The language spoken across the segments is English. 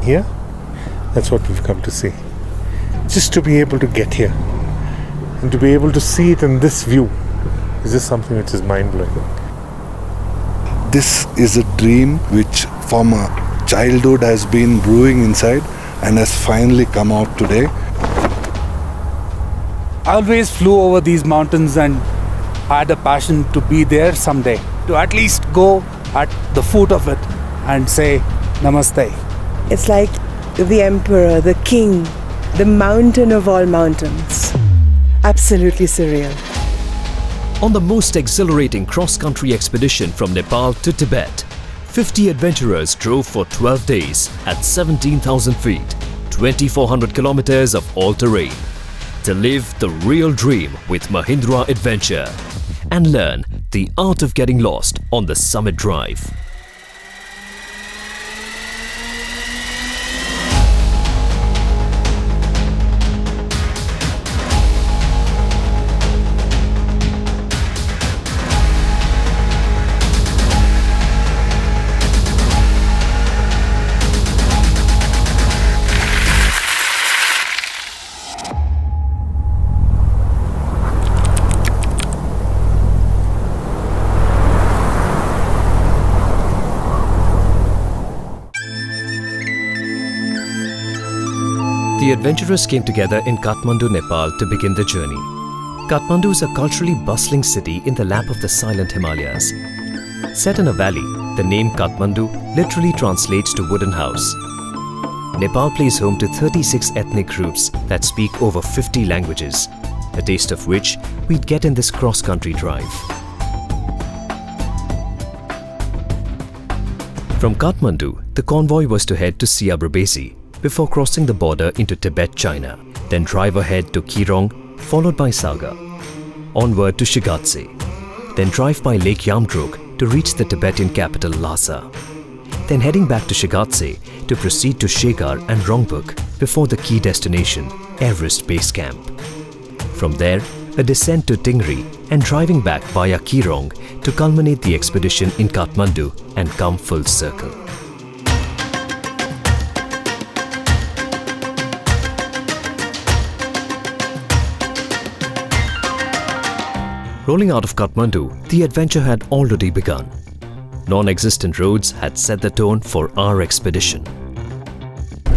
here. That's what we've come to see. Just to be able to get here and to be able to see it in this view is just something which is mind-blowing. This is a dream which from a childhood has been brewing inside and has finally come out today. I always flew over these mountains and had a passion to be there someday, to at least go at the foot of it and say Namaste. It's like the emperor, the king, the mountain of all mountains. Absolutely surreal. On the most exhilarating cross-country expedition from Nepal to Tibet, 50 adventurers drove for 12 days at 17,000 feet, 2,400 kilometers of all-terrain, to live the real dream with Mahindra Adventure and learn the art of getting lost on the summit drive. The adventurers came together in Kathmandu, Nepal to begin the journey. Kathmandu is a culturally bustling city in the lap of the silent Himalayas. Set in a valley, the name Kathmandu literally translates to wooden house. Nepal plays home to 36 ethnic groups that speak over 50 languages, a taste of which we'd get in this cross-country drive. From Kathmandu, the convoy was to head to Mt.Everest Base before crossing the border into Tibet, China, then drive ahead to Kirong, followed by Saga. Onward to Shigatse, then drive by Lake Yamdruk to reach the Tibetan capital Lhasa. Then heading back to Shigatse to proceed to Shegar and Rongbuk before the key destination, Everest Base Camp. From there, a descent to Tingri and driving back via Kirong to culminate the expedition in Kathmandu and come full circle. Rolling out of Kathmandu, the adventure had already begun. Non-existent roads had set the tone for our expedition.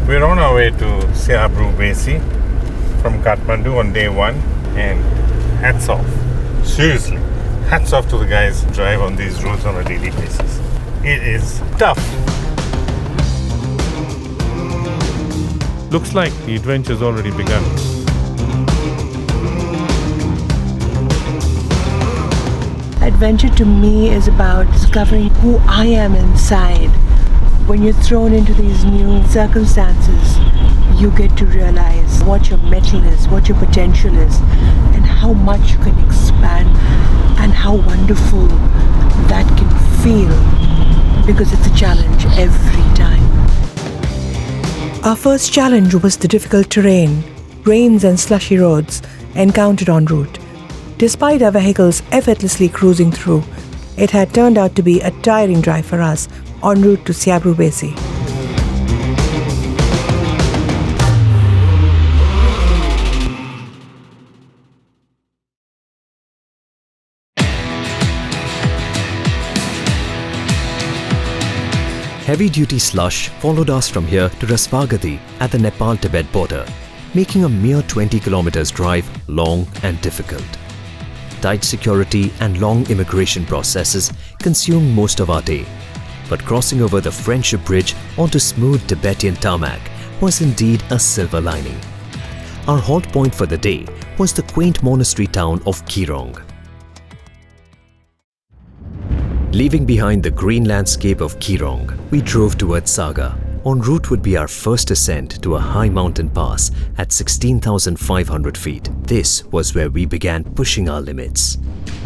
We're on our way to Mt.Everest Base from Kathmandu on day 1, and hats off. Seriously, hats off to the guys who drive on these roads on a daily basis. It is tough. Looks like the adventure's already begun. Adventure to me is about discovering who I am inside. When you're thrown into these new circumstances, you get to realize what your mettle is, what your potential is, and how much you can expand and how wonderful that can feel, because it's a challenge every time. Our first challenge was the difficult terrain, rains and slushy roads encountered en route. Despite our vehicles effortlessly cruising through, it had turned out to be a tiring drive for us en route to Mt.Everest Base. Heavy-duty slush followed us from here to Rasvagati at the Nepal-Tibet border, making a mere 20 kilometers drive long and difficult. Tight security and long immigration processes consumed most of our day, but crossing over the Friendship Bridge onto smooth Tibetan tarmac was indeed a silver lining. Our halt point for the day was the quaint monastery town of Kirong. Leaving behind the green landscape of Kirong, we drove towards Saga. En route would be our first ascent to a high mountain pass at 16,500 feet. This was where we began pushing our limits.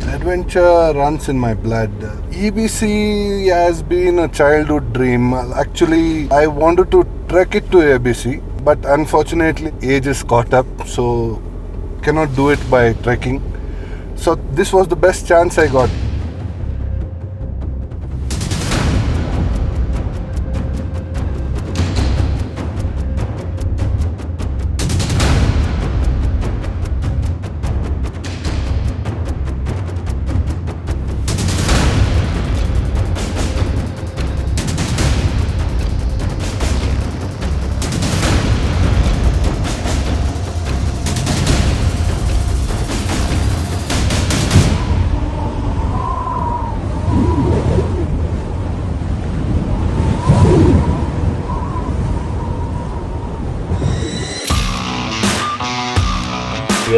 Adventure runs in my blood. EBC has been a childhood dream. Actually, I wanted to trek it to EBC, but unfortunately age is caught up, so cannot do it by trekking. So this was the best chance I got.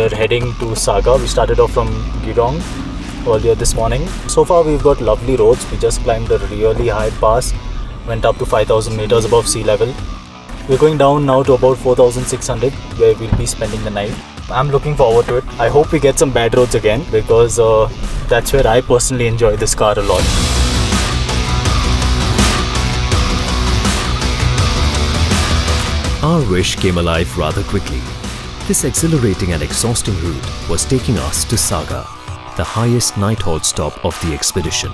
are heading to Saga. We started off from Girong earlier this morning. So far we've got lovely roads. We just climbed a really high pass, went up to 5,000 meters above sea level. We're going down now to about 4,600 where we'll be spending the night. I'm looking forward to it. I hope we get some bad roads again because that's where I personally enjoy this car a lot. Our wish came alive rather quickly. This exhilarating and exhausting route was taking us to Saga, the highest night halt stop of the expedition.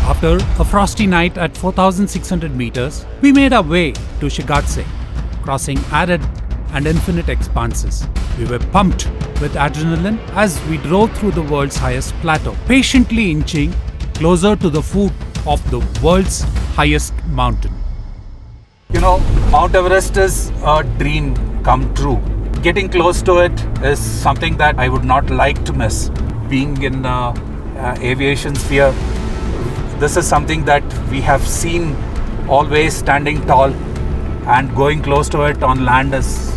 After a frosty night at 4,600 meters, we made our way to Shigatse, crossing arid and infinite expanses. We were pumped with adrenaline as we drove through the world's highest plateau, patiently inching closer to the foot of the world's highest mountain. You know, Mount Everest is a dream come true. Getting close to it is something that I would not like to miss. Being in aviation sphere, this is something that we have seen always standing tall, and going close to it on land is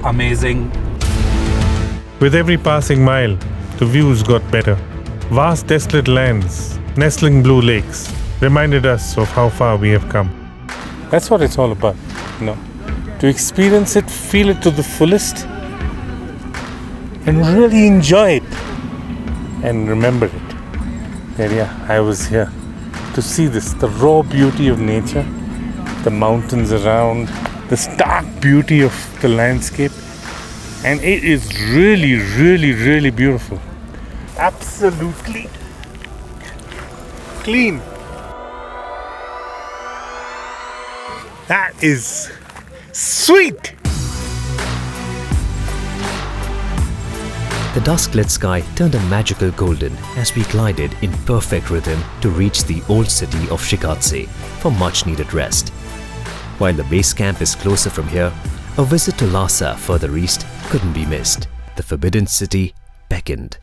amazing. With every passing mile, the views got better. Vast desolate lands, nestling blue lakes, reminded us of how far we have come. That's what it's all about, you know. To experience it, feel it to the fullest, and really enjoy it. And remember it. That, yeah, I was here to see this, the raw beauty of nature, the mountains around, the stark beauty of the landscape. And it is really, really, really beautiful. Absolutely clean. That is sweet. The dusk-lit sky turned a magical golden as we glided in perfect rhythm to reach the old city of Shigatse for much-needed rest. While the base camp is closer from here, a visit to Lhasa further east couldn't be missed. The forbidden city beckoned.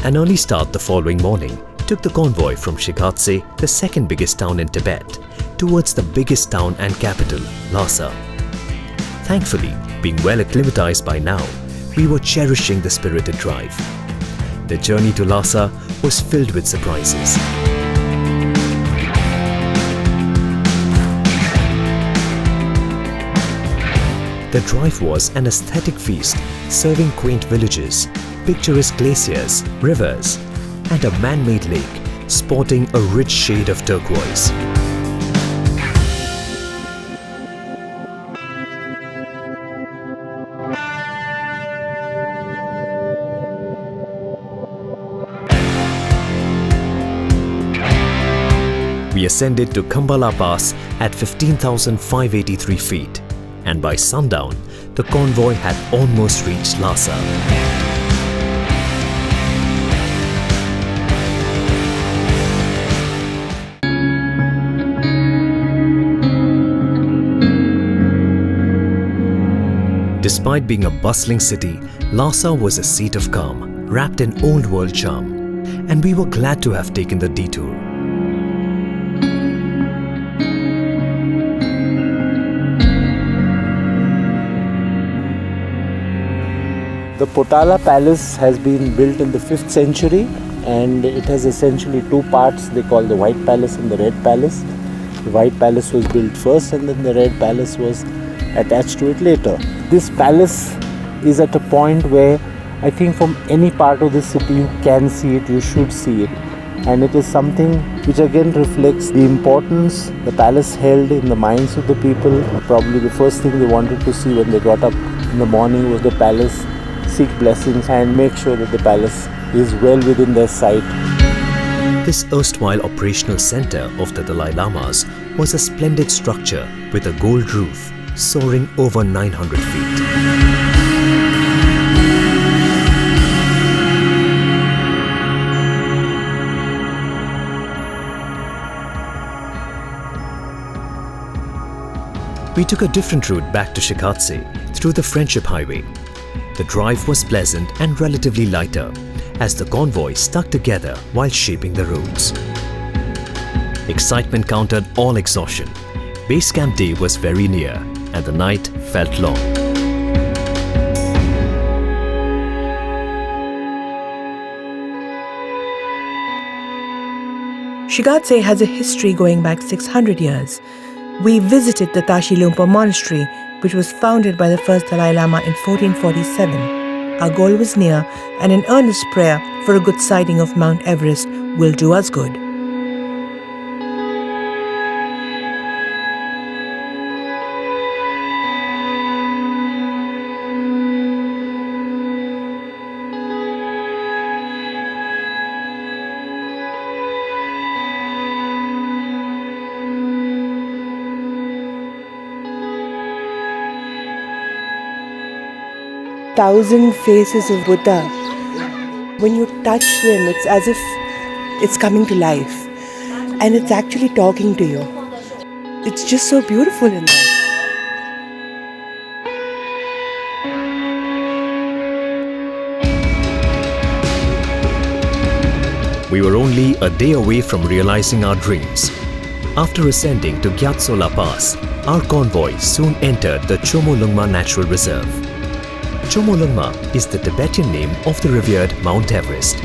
An early start the following morning took the convoy from Shigatse, the second biggest town in Tibet, towards the biggest town and capital, Lhasa. Thankfully, being well acclimatized by now, we were cherishing the spirited drive. The journey to Lhasa was filled with surprises. The drive was an aesthetic feast, serving quaint villages, picturesque glaciers, rivers, and a man-made lake sporting a rich shade of turquoise. We ascended to Khambala Pass at 15,583 feet, and by sundown, the convoy had almost reached Lhasa. Despite being a bustling city, Lhasa was a seat of calm, wrapped in old-world charm, and we were glad to have taken the detour. The Potala Palace has been built in the 5th century, and it has essentially two parts. They call the White Palace and the Red Palace. The White Palace was built first, and then the Red Palace was attached to it later. This palace is at a point where I think from any part of the city you can see it, you should see it. And it is something which again reflects the importance the palace held in the minds of the people. Probably the first thing they wanted to see when they got up in the morning was the palace, seek blessings and make sure that the palace is well within their sight. This erstwhile operational center of the Dalai Lamas was a splendid structure with a gold roof soaring over 900 feet. we took a different route back to Shigatse through the Friendship Highway. The drive was pleasant and relatively lighter as the convoy stuck together while shaping the roads. Excitement countered all exhaustion. Base camp day was very near and the night felt long. Shigatse has a history going back 600 years. We visited the Tashi Lumpa monastery, which was founded by the first Dalai Lama in 1447. Our goal was near, and an earnest prayer for a good sighting of Mount Everest will do us good. Thousand faces of Buddha. When you touch them, it's as if it's coming to life and it's actually talking to you. It's just so beautiful in there. We were only a day away from realizing our dreams. After ascending to Gyatsola Pass, our convoy soon entered the Chomolungma Natural Reserve. Chomolungma is the Tibetan name of the revered Mount Everest,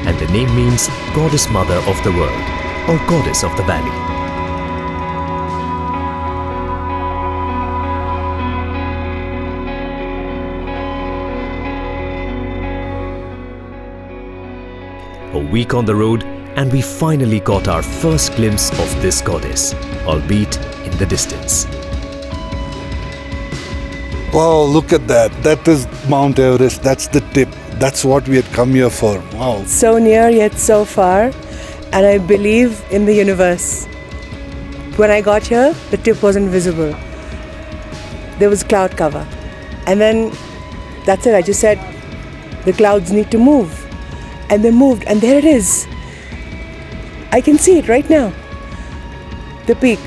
and the name means Goddess Mother of the World or Goddess of the Valley. A week on the road, and we finally got our first glimpse of this goddess, albeit in the distance. Wow, look at that. That is Mount Everest. That's the tip. That's what we had come here for. Wow. So near yet so far, and I believe in the universe. When I got here, the tip wasn't visible. There was cloud cover. And then, that's it. I just said, the clouds need to move. And they moved, and there it is. I can see it right now. The peak.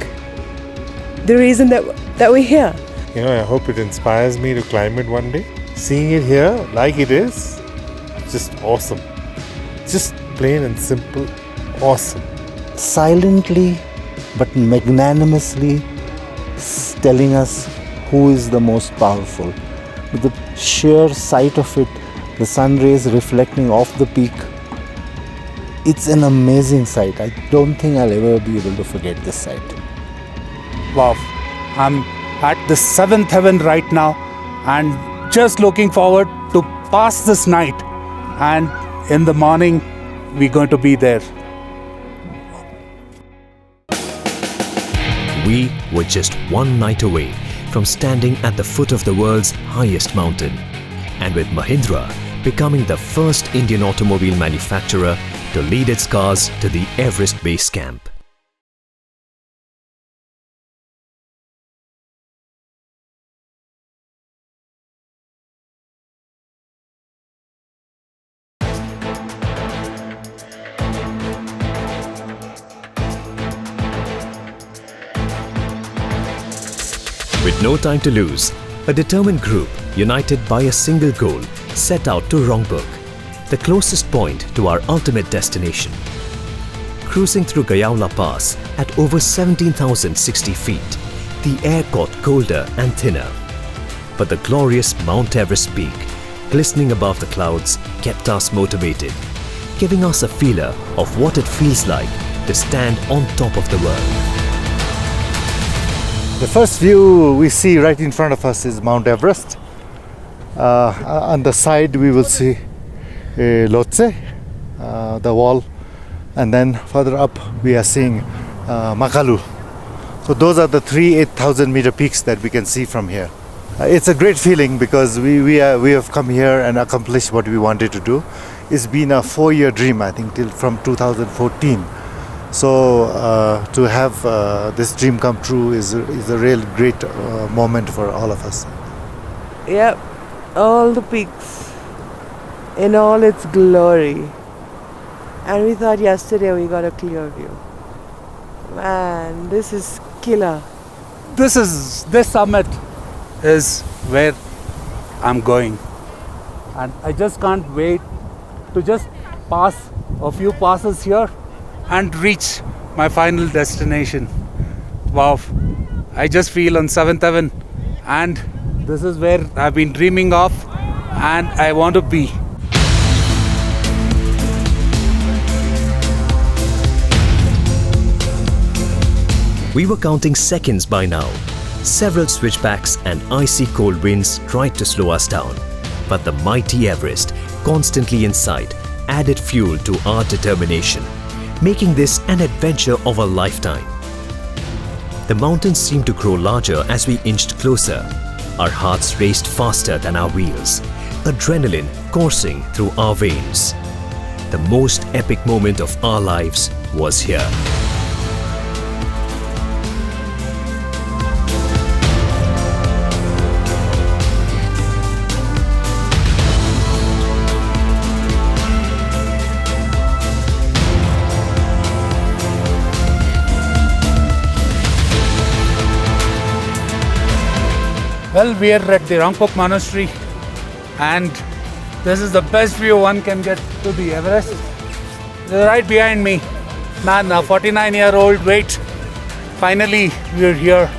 The reason that we're here. You know, I hope it inspires me to climb it one day. Seeing it here like it is, just awesome. Just plain and simple, awesome. Silently but magnanimously telling us who is the most powerful. With the sheer sight of it, the sun rays reflecting off the peak, it's an amazing sight. I don't think I'll ever be able to forget this sight. Wow, I'm at the seventh heaven right now and just looking forward to pass this night, and in the morning we're going to be there. We were just one night away from standing at the foot of the world's highest mountain, and with Mahindra becoming the first Indian automobile manufacturer to lead its cars to the Everest Base Camp. With no time to lose, a determined group, united by a single goal, set out to Rongbuk, the closest point to our ultimate destination. Cruising through Gayaula Pass at over 17,060 feet, the air got colder and thinner. But the glorious Mount Everest peak, glistening above the clouds, kept us motivated, giving us a feeler of what it feels like to stand on top of the world. The first view we see right in front of us is Mount Everest. On the side we will see Lhotse, the wall, and then further up we are seeing Makalu. So those are the three 8,000 meter peaks that we can see from here. It's a great feeling because we have come here and accomplished what we wanted to do. It's been a 4-year dream, I think, from 2014. So to have this dream come true is a real great moment for all of us. Yep, all the peaks in all its glory. And we thought yesterday we got a clear view. Man, this is killer. This summit is where I'm going, and I just can't wait to just pass a few passes here and reach my final destination. Wow, I just feel on 7th heaven, and this is where I've been dreaming of and I want to be. We were counting seconds by now. Several switchbacks and icy cold winds tried to slow us down. But the mighty Everest, constantly in sight, added fuel to our determination, making this an adventure of a lifetime. The mountains seemed to grow larger as we inched closer. Our hearts raced faster than our wheels, adrenaline coursing through our veins. The most epic moment of our lives was here. Well, we are at the Rangpok Monastery, and this is the best view one can get to the Everest. They're right behind me. Man, a 49-year-old wait. Finally, we're here.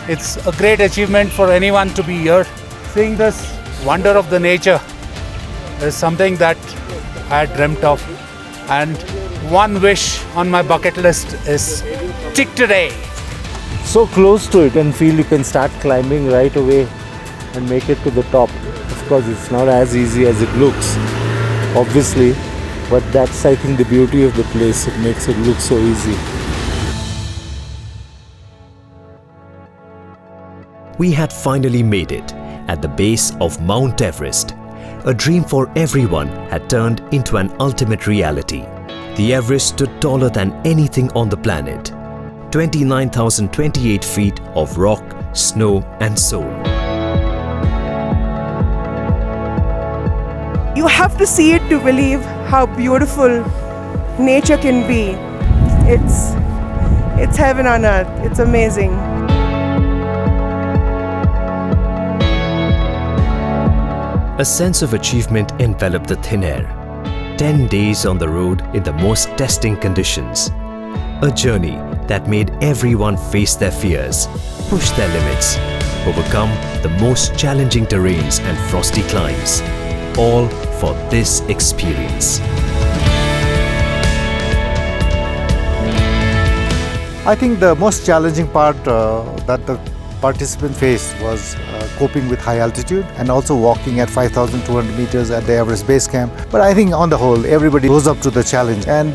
It's a great achievement for anyone to be here. Seeing this wonder of the nature is something that I had dreamt of. And one wish on my bucket list is tick today. So close to it and feel you can start climbing right away and make it to the top. Of course, it's not as easy as it looks, obviously, but that's, I think, the beauty of the place. It makes it look so easy. We had finally made it at the base of Mount Everest. A dream for everyone had turned into an ultimate reality. The Everest stood taller than anything on the planet. 29,028 feet of rock, snow and soul. You have to see it to believe how beautiful nature can be. It's heaven on earth. It's amazing. A sense of achievement enveloped the thin air. 10 days on the road in the most testing conditions. A journey that made everyone face their fears, push their limits, overcome the most challenging terrains and frosty climbs, all for this experience. I think the most challenging part that the participant faced was coping with high altitude and also walking at 5,200 meters at the Everest Base Camp. But I think on the whole, everybody rose up to the challenge, and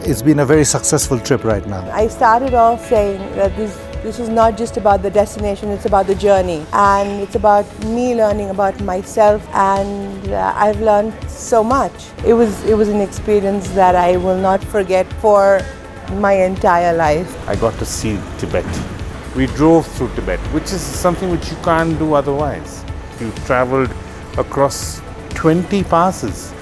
it's been a very successful trip right now. I started off saying that this is not just about the destination, it's about the journey. And it's about me learning about myself, and I've learned so much. It was an experience that I will not forget for my entire life. I got to see Tibet. We drove through Tibet, which is something which you can't do otherwise. You traveled across 20 passes.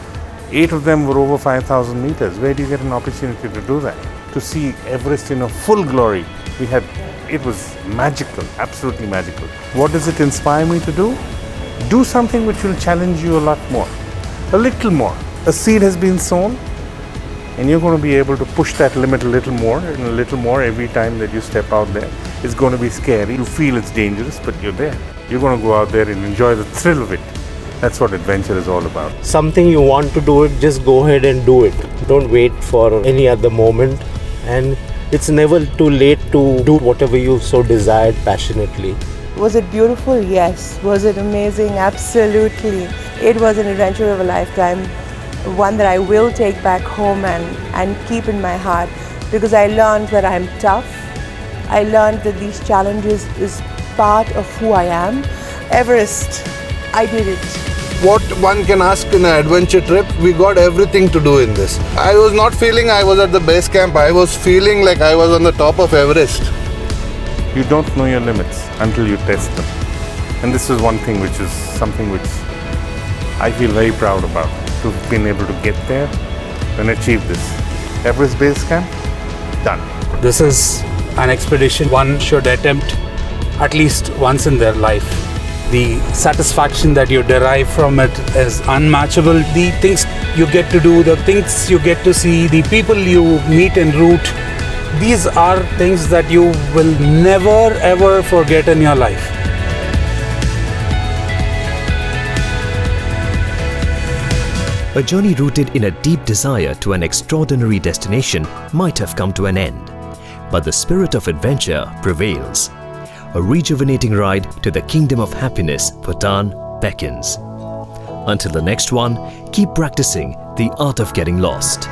8 of them were over 5,000 meters. Where do you get an opportunity to do that? To see Everest in a full glory. It was magical, absolutely magical. What does it inspire me to do? Do something which will challenge you a lot more, a little more. A seed has been sown, and you're going to be able to push that limit a little more and a little more every time that you step out there. It's going to be scary. You feel it's dangerous, but you're there. You're going to go out there and enjoy the thrill of it. That's what adventure is all about. Something you want to do it, just go ahead and do it. Don't wait for any other moment, and it's never too late to do whatever you so desired passionately. Was it beautiful? Yes. Was it amazing? Absolutely. It was an adventure of a lifetime, one that I will take back home and keep in my heart, because I learned that I'm tough. I learned that these challenges is part of who I am. Everest, I did it. What one can ask in an adventure trip, we got everything to do in this. I was not feeling I was at the base camp, I was feeling like I was on the top of Everest. You don't know your limits until you test them. And this is one thing which is something which I feel very proud about, to have been able to get there and achieve this. Everest Base Camp, done. This is an expedition one should attempt at least once in their life. The satisfaction that you derive from it is unmatchable. The things you get to do, the things you get to see, the people you meet en route, these are things that you will never ever forget in your life. A journey rooted in a deep desire to an extraordinary destination might have come to an end, but the spirit of adventure prevails. A rejuvenating ride to the kingdom of happiness, Bhutan, beckons. Until the next one, keep practicing the art of getting lost.